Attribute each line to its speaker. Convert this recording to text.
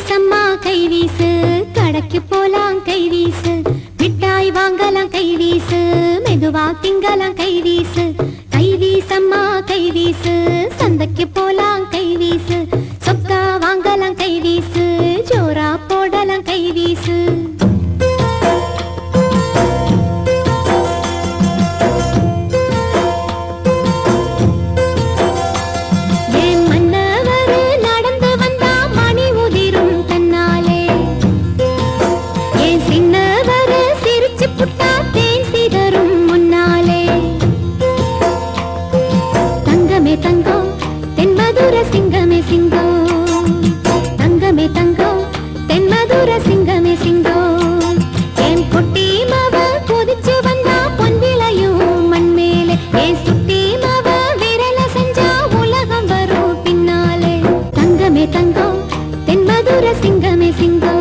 Speaker 1: வீசம்மா கை வீசு, கடைக்கு போலாம் கை வீசு, மிட்டாய் வாங்கலாம் கை வீசு, மெதுவா திங்கலாம் கை வீசு. கை வீசம்மா கை வீசு, சந்தைக்கு போலாம் கை வீசு, சொக்கா வாங்கலாம் கை வீசு, ஜோரா போடலாம் கை வீசு. சிங்கமே சிங்கோ தங்கமே தங்கோ தென்மதுர சிங்கமே சிங்கோ என் குட்டி மவ குதிச்சு வந்தா பொன் விளையும் மண் மேலே என் சுட்டி மவ விரல செஞ்சா உலகம் வரும் பின்னாலே தங்கமே தங்கோ தென்மதுர சிங்கமே சிங்கோ